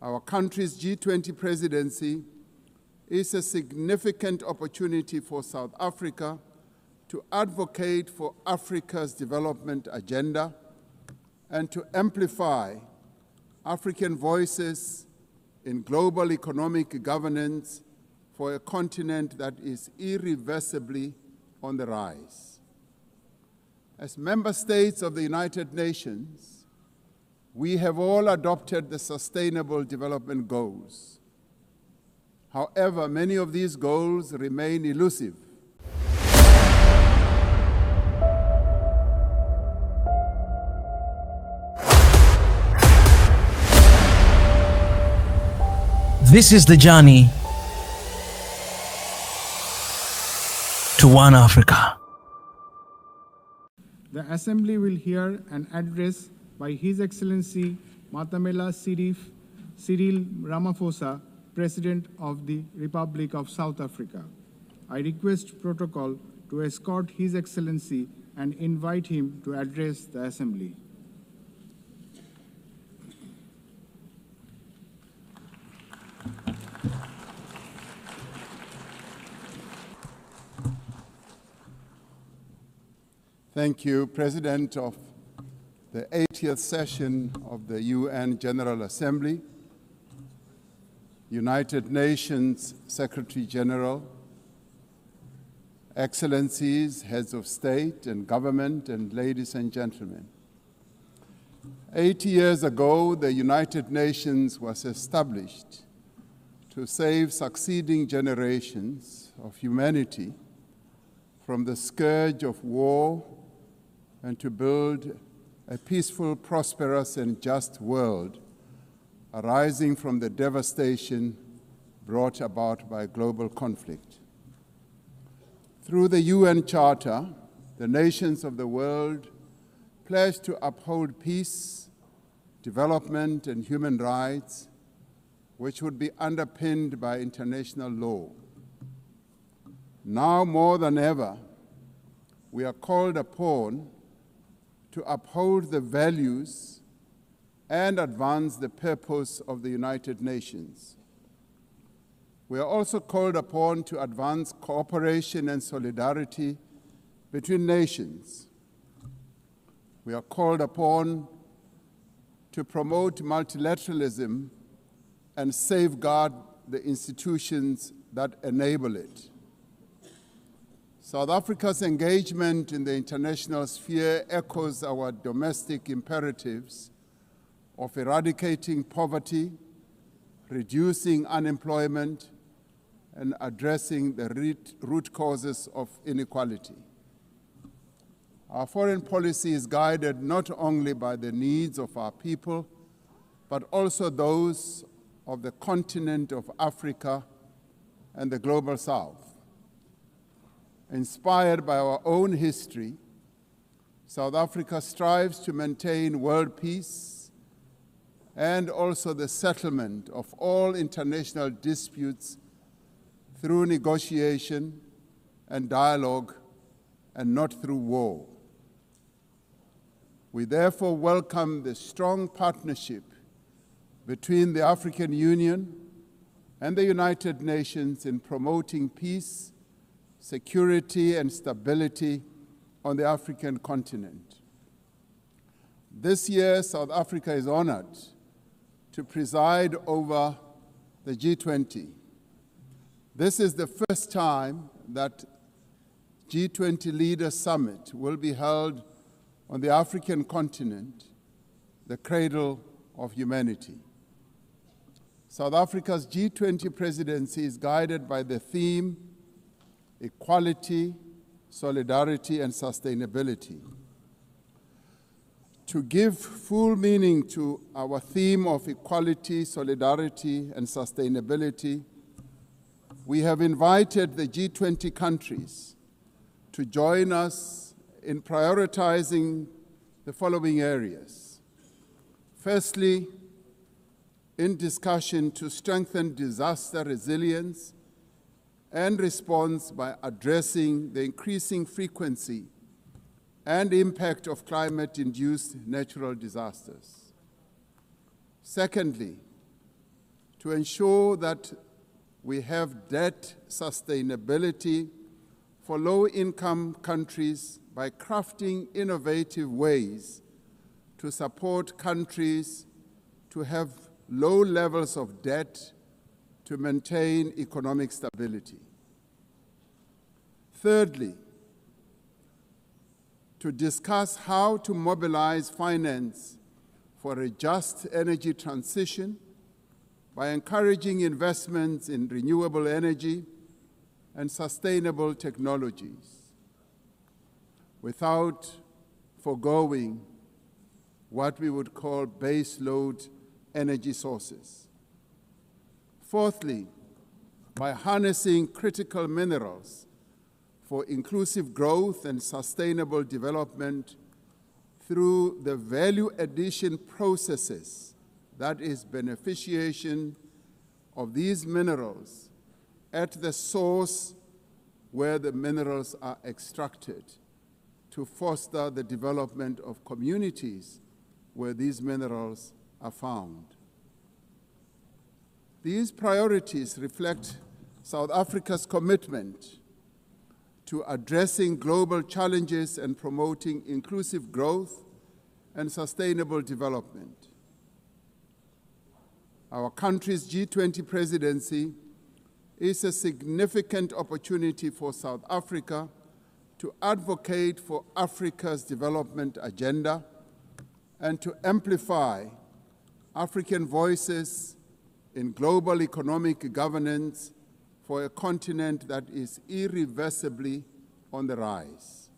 Our country's G20 presidency is a significant opportunity for South Africa to advocate for Africa's development agenda and to amplify African voices in global economic governance for a continent that is irreversibly on the rise. As member states of the United Nations, we have all adopted the Sustainable Development Goals. However, many of these goals remain elusive. This is the journey to One Africa. The Assembly will hear an address by His Excellency Matamela Cyril Ramaphosa, President of the Republic of South Africa. I request protocol to escort His Excellency and invite him to address the Assembly. Thank you, President of the 80th session of the UN General Assembly, United Nations Secretary General, Excellencies, Heads of State and Government, and ladies and gentlemen. 80 years ago, the United Nations was established to save succeeding generations of humanity from the scourge of war and to build a peaceful, prosperous, and just world arising from the devastation brought about by global conflict. Through the UN Charter, the nations of the world pledged to uphold peace, development, and human rights, which would be underpinned by international law. Now more than ever, we are called upon to uphold the values and advance the purpose of the United Nations. We are also called upon to advance cooperation and solidarity between nations. We are called upon to promote multilateralism and safeguard the institutions that enable it. South Africa's engagement in the international sphere echoes our domestic imperatives of eradicating poverty, reducing unemployment, and addressing the root causes of inequality. Our foreign policy is guided not only by the needs of our people, but also those of the continent of Africa and the global South. Inspired by our own history, South Africa strives to maintain world peace and also the settlement of all international disputes through negotiation and dialogue and not through war. We therefore welcome the strong partnership between the African Union and the United Nations in promoting peace, security, and stability on the African continent. This year, South Africa is honored to preside over the G20. This is the first time that G20 Leaders Summit will be held on the African continent, the cradle of humanity. South Africa's G20 presidency is guided by the theme equality, solidarity, and sustainability. To give full meaning to our theme of equality, solidarity, and sustainability, we have invited the G20 countries to join us in prioritizing the following areas. Firstly, in discussion to strengthen disaster resilience and response by addressing the increasing frequency and impact of climate-induced natural disasters. Secondly, to ensure that we have debt sustainability for low-income countries by crafting innovative ways to support countries to have low levels of debt to maintain economic stability. Thirdly, to discuss how to mobilize finance for a just energy transition by encouraging investments in renewable energy and sustainable technologies without foregoing what we would call base load energy sources. Fourthly, by harnessing critical minerals for inclusive growth and sustainable development through the value addition processes, that is, beneficiation of these minerals at the source where the minerals are extracted to foster the development of communities where these minerals are found. These priorities reflect South Africa's commitment to addressing global challenges and promoting inclusive growth and sustainable development. Our country's G20 presidency is a significant opportunity for South Africa to advocate for Africa's development agenda and to amplify African voices in global economic governance for a continent that is irreversibly on the rise.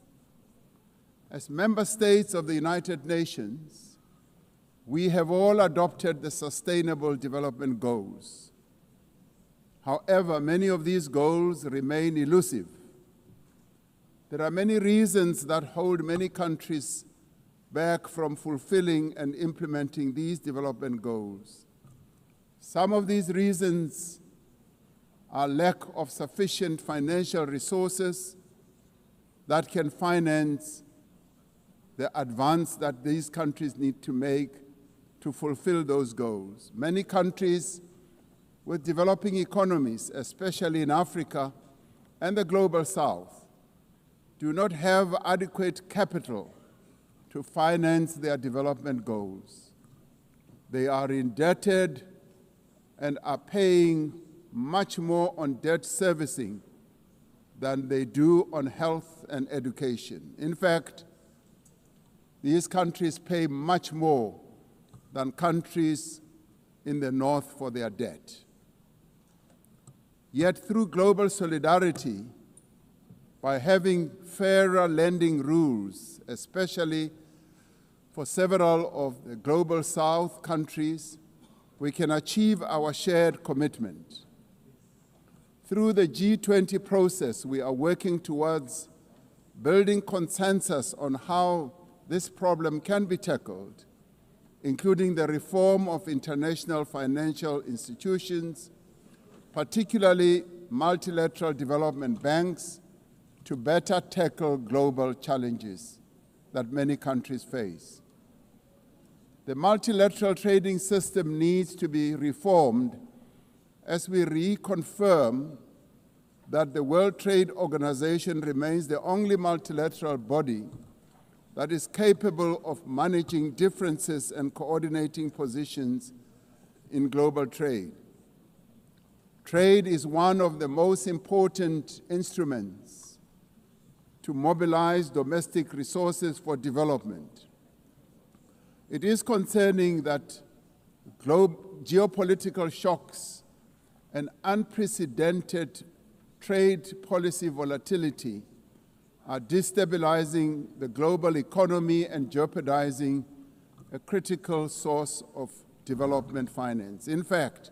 As member states of the United Nations, we have all adopted the Sustainable Development Goals. However, many of these goals remain elusive. There are many reasons that hold many countries back from fulfilling and implementing these development goals. Some of these reasons are lack of sufficient financial resources that can finance the advance that these countries need to make to fulfill those goals. Many countries with developing economies, especially in Africa and the Global South, do not have adequate capital to finance their development goals. They are indebted and are paying much more on debt servicing than they do on health and education. In fact, these countries pay much more than countries in the North for their debt. Yet through global solidarity, by having fairer lending rules, especially for several of the Global South countries, we can achieve our shared commitment. Through the G20 process, we are working towards building consensus on how this problem can be tackled, including the reform of international financial institutions, particularly multilateral development banks, to better tackle global challenges that many countries face. The multilateral trading system needs to be reformed as we reconfirm that the World Trade Organization remains the only multilateral body that is capable of managing differences and coordinating positions in global trade. Trade is one of the most important instruments to mobilize domestic resources for development. It is concerning that geopolitical shocks and unprecedented trade policy volatility are destabilizing the global economy and jeopardizing a critical source of development finance. In fact,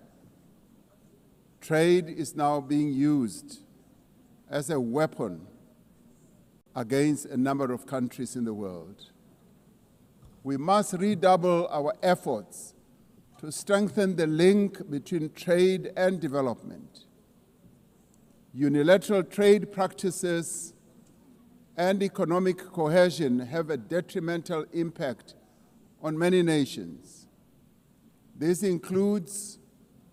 trade is now being used as a weapon against a number of countries in the world. We must redouble our efforts to strengthen the link between trade and development. Unilateral trade practices and economic cohesion have a detrimental impact on many nations. This includes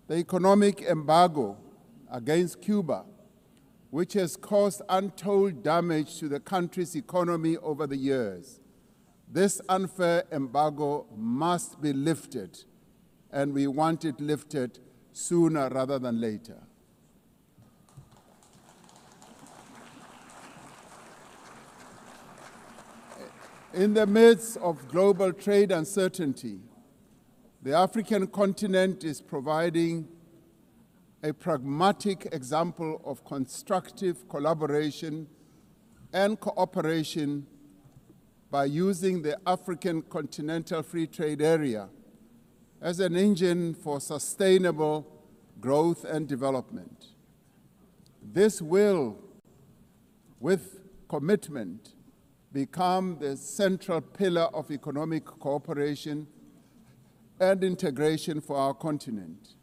The economic embargo against Cuba, which has caused untold damage to the country's economy over the years. This unfair embargo must be lifted, and we want it lifted sooner rather than later. In the midst of global trade uncertainty, the African continent is providing a pragmatic example of constructive collaboration and cooperation by using the African Continental Free Trade Area as an engine for sustainable growth and development. This will, with commitment, become the central pillar of economic cooperation and integration for our continent.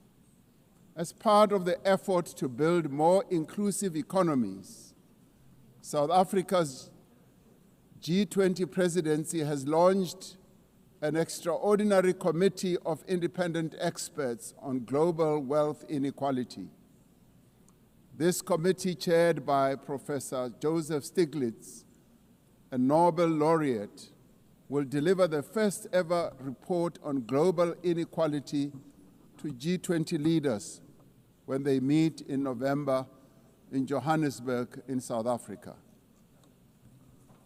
As part of the effort to build more inclusive economies, South Africa's G20 presidency has launched an extraordinary committee of independent experts on global wealth inequality. This committee, chaired by Professor Joseph Stiglitz, a Nobel laureate, will deliver the first ever report on global inequality to G20 leaders when they meet in November in Johannesburg in South Africa.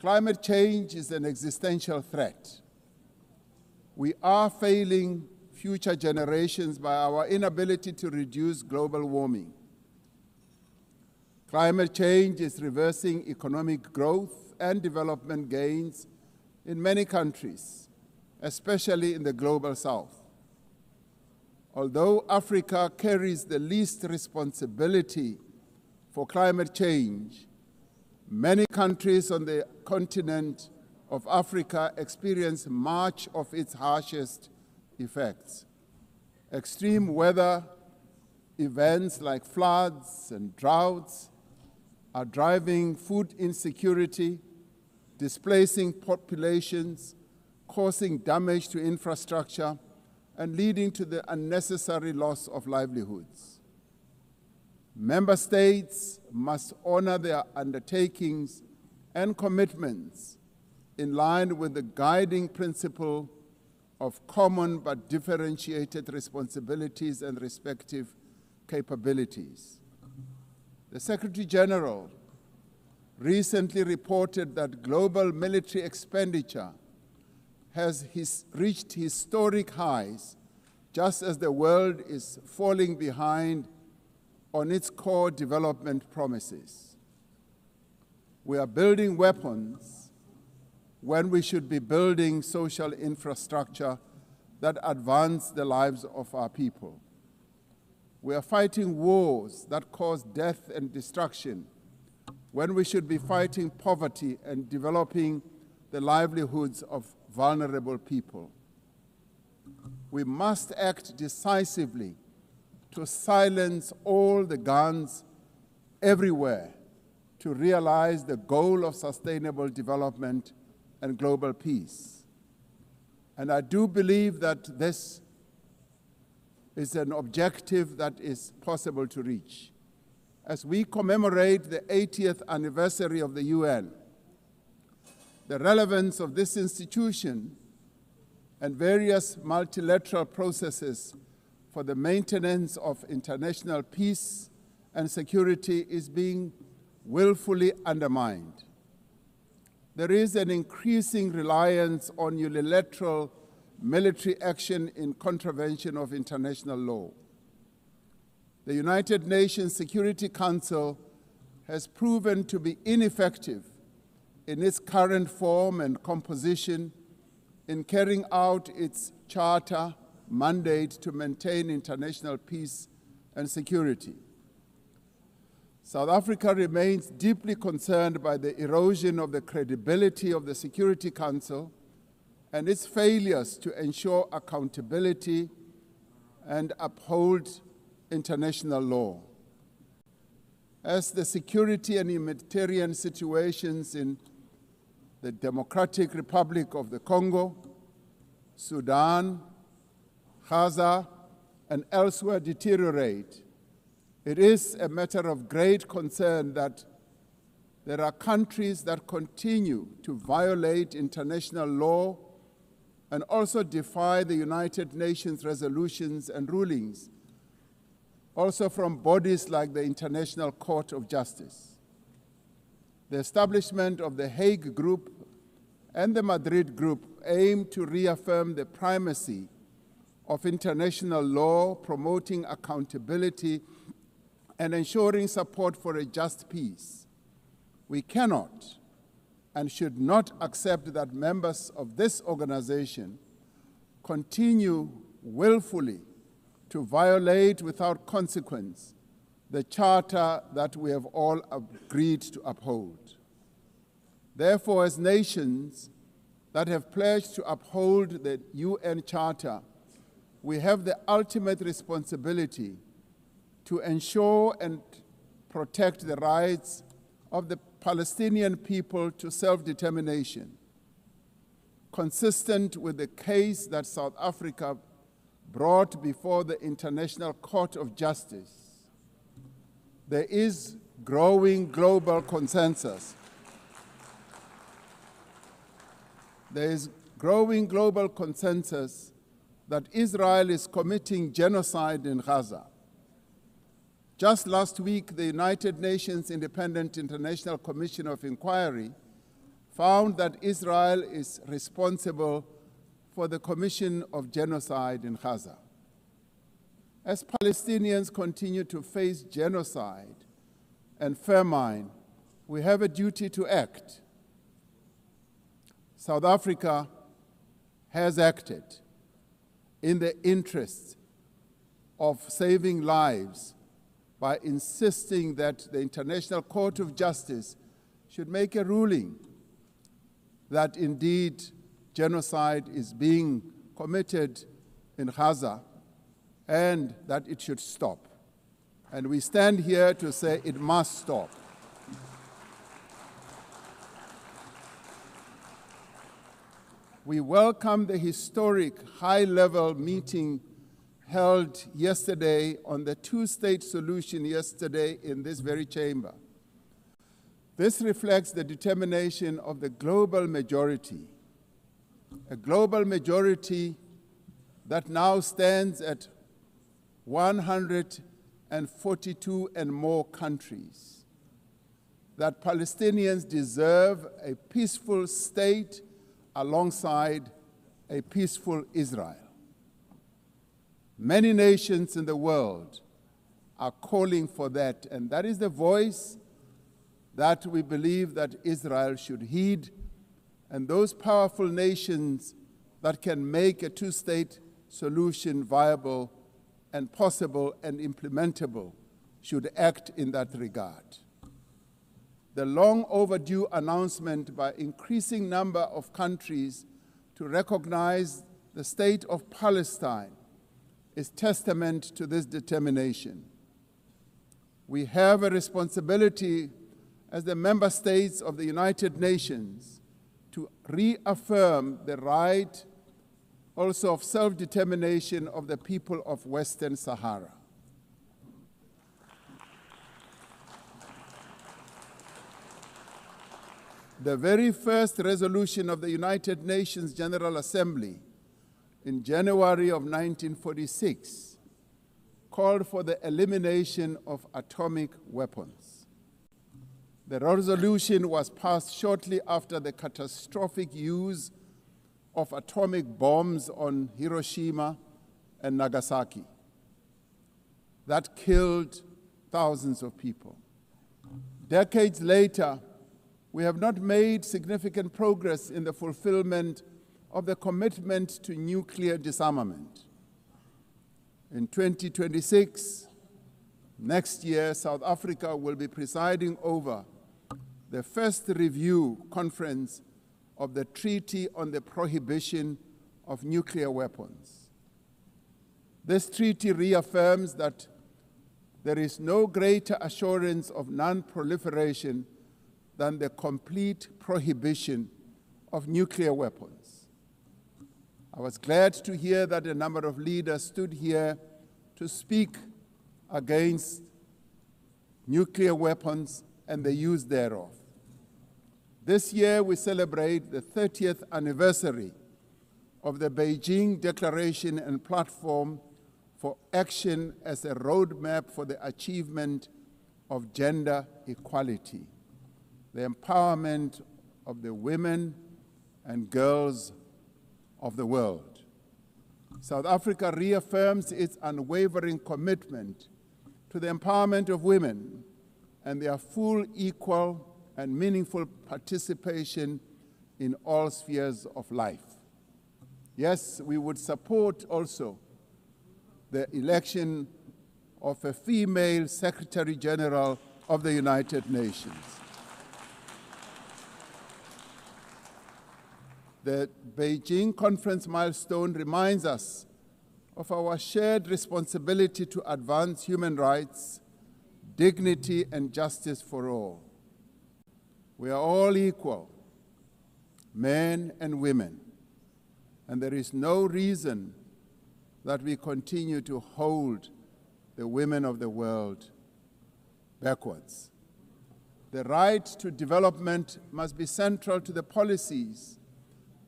Climate change is an existential threat. We are failing future generations by our inability to reduce global warming. Climate change is reversing economic growth and development gains in many countries, especially in the global south. Although Africa carries the least responsibility for climate change, many countries on the continent of Africa experience much of its harshest effects. Extreme weather events like floods and droughts are driving food insecurity, displacing populations, causing damage to infrastructure, and leading to the unnecessary loss of livelihoods. Member states must honor their undertakings and commitments in line with the guiding principle of common but differentiated responsibilities and respective capabilities. The Secretary General recently reported that global military expenditure has reached historic highs, just as the world is falling behind on its core development promises. We are building weapons when we should be building social infrastructure that advance the lives of our people. We are fighting wars that cause death and destruction when we should be fighting poverty and developing the livelihoods of vulnerable people. We must act decisively to silence all the guns everywhere to realize the goal of sustainable development and global peace. And I do believe that this is an objective that is possible to reach. As we commemorate the 80th anniversary of the UN, the relevance of this institution and various multilateral processes for the maintenance of international peace and security is being willfully undermined. There is an increasing reliance on unilateral military action in contravention of international law. The United Nations Security Council has proven to be ineffective in its current form and composition in carrying out its charter mandate to maintain international peace and security. South Africa remains deeply concerned by the erosion of the credibility of the Security Council and its failures to ensure accountability and uphold international law. As the security and humanitarian situations in the Democratic Republic of the Congo, Sudan, Gaza, and elsewhere deteriorate, it is a matter of great concern that there are countries that continue to violate international law and also defy the United Nations resolutions and rulings, also from bodies like the International Court of Justice. The establishment of the Hague Group and the Madrid Group aim to reaffirm the primacy of international law, promoting accountability and ensuring support for a just peace. We cannot and should not accept that members of this organization continue willfully to violate without consequence the charter that we have all agreed to uphold. Therefore, as nations that have pledged to uphold the UN Charter, we have the ultimate responsibility to ensure and protect the rights of the Palestinian people to self-determination, consistent with the case that South Africa brought before the International Court of Justice. There is growing global consensus. There is growing global consensus that Israel is committing genocide in Gaza. Just last week, the United Nations Independent International Commission of Inquiry found that Israel is responsible for the commission of genocide in Gaza. As Palestinians continue to face genocide and famine, we have a duty to act. South Africa has acted in the interest of saving lives by insisting that the International Court of Justice should make a ruling that indeed genocide is being committed in Gaza and that it should stop. And we stand here to say it must stop. We welcome the historic high-level meeting held yesterday on the two-state solution yesterday in this very chamber. This reflects the determination of the global majority, a global majority that now stands at 142 and more countries, that Palestinians deserve a peaceful state alongside a peaceful Israel. Many nations in the world are calling for that, and that is the voice that we believe that Israel should heed, and those powerful nations that can make a two-state solution viable and possible and implementable should act in that regard. The long overdue announcement by increasing number of countries to recognize the state of Palestine is testament to this determination. We have a responsibility as the member states of the United Nations to reaffirm the right also of self-determination of the people of Western Sahara. The very first resolution of the United Nations General Assembly in January of 1946 called for the elimination of atomic weapons. The resolution was passed shortly after the catastrophic use of atomic bombs on Hiroshima and Nagasaki that killed thousands of people. Decades later, we have not made significant progress in the fulfillment of the commitment to nuclear disarmament. In 2026, next year, South Africa will be presiding over the first review conference of the Treaty on the Prohibition of Nuclear Weapons. This treaty reaffirms that there is no greater assurance of non-proliferation than the complete prohibition of nuclear weapons. I was glad to hear that a number of leaders stood here to speak against nuclear weapons and the use thereof. This year we celebrate the 30th anniversary of the Beijing Declaration and Platform for Action as a roadmap for the achievement of gender equality, the empowerment of the women and girls of the world. South Africa reaffirms its unwavering commitment to the empowerment of women and their full, equal, and meaningful participation in all spheres of life. Yes, we would support also the election of a female Secretary General of the United Nations. The Beijing conference milestone reminds us of our shared responsibility to advance human rights, dignity, and justice for all. We are all equal, men and women, and there is no reason that we continue to hold the women of the world backwards. The right to development must be central to the policies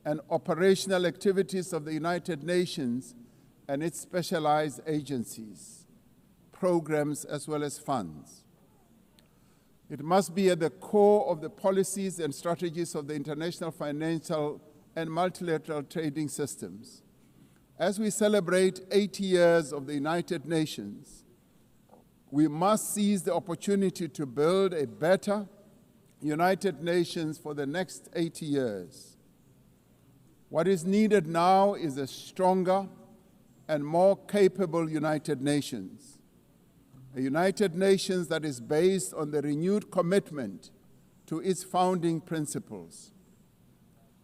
and operational activities of the United Nations and its specialized agencies, programs, as well as funds. It must be at the core of the policies and strategies of the international financial and multilateral trading systems. As we celebrate 80 years of the United Nations, we must seize the opportunity to build a better United Nations for the next 80 years. What is needed now is a stronger and more capable United Nations, a United Nations that is based on the renewed commitment to its founding principles.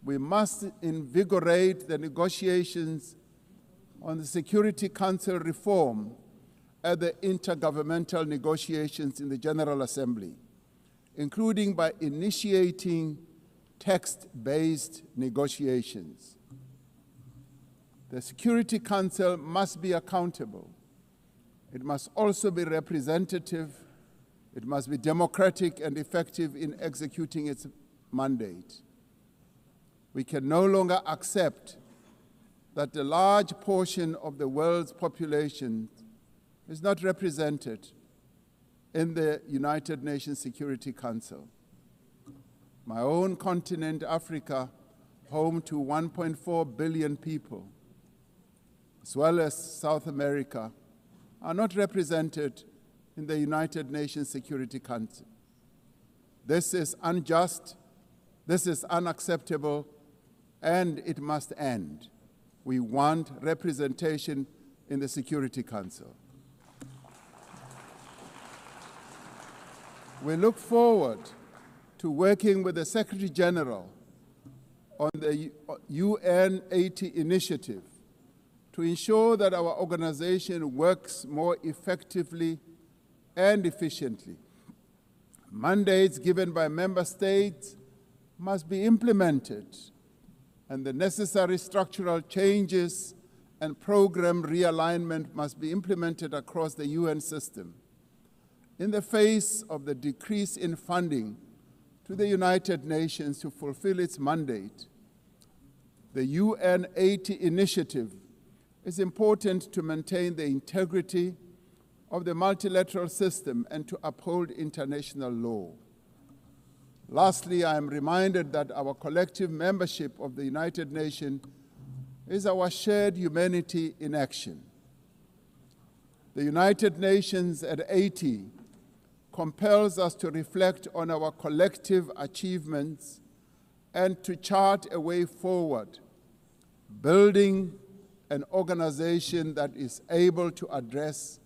We must invigorate the negotiations on the Security Council reform at the intergovernmental negotiations in the General Assembly, including by initiating text-based negotiations. The Security Council must be accountable. It must also be representative. It must be democratic and effective in executing its mandate. We can no longer accept that a large portion of the world's population is not represented in the United Nations Security Council. My own continent, Africa, home to 1.4 billion people, as well as South America, are not represented in the United Nations Security Council. This is unjust, this is unacceptable, and it must end. We want representation in the Security Council. We look forward to working with the Secretary General on the UN-80 initiative to ensure that our organization works more effectively and efficiently. Mandates given by member states must be implemented, and the necessary structural changes and program realignment must be implemented across the UN system. In the face of the decrease in funding to the United Nations to fulfill its mandate, the UN-80 initiative is important to maintain the integrity of the multilateral system and to uphold international law. Lastly, I am reminded that our collective membership of the United Nations is our shared humanity in action. The United Nations at 80 compels us to reflect on our collective achievements and to chart a way forward, building an organization that is able to address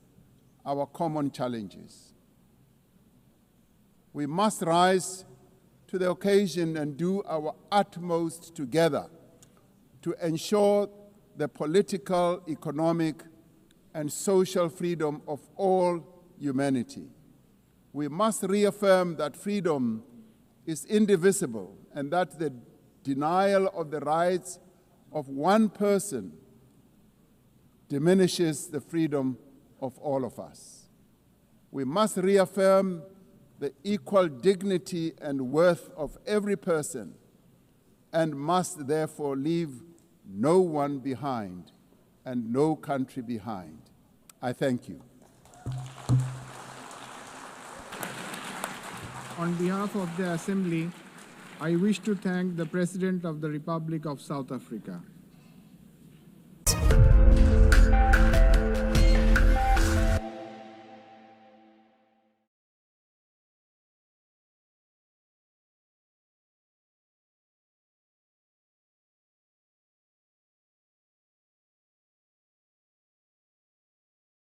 our common challenges. We must rise to the occasion and do our utmost together to ensure the political, economic, and social freedom of all humanity. We must reaffirm that freedom is indivisible and that the denial of the rights of one person diminishes the freedom of all of us. We must reaffirm the equal dignity and worth of every person and must therefore leave no one behind and no country behind. I thank you. On behalf of the Assembly, I wish to thank the President of the Republic of South Africa.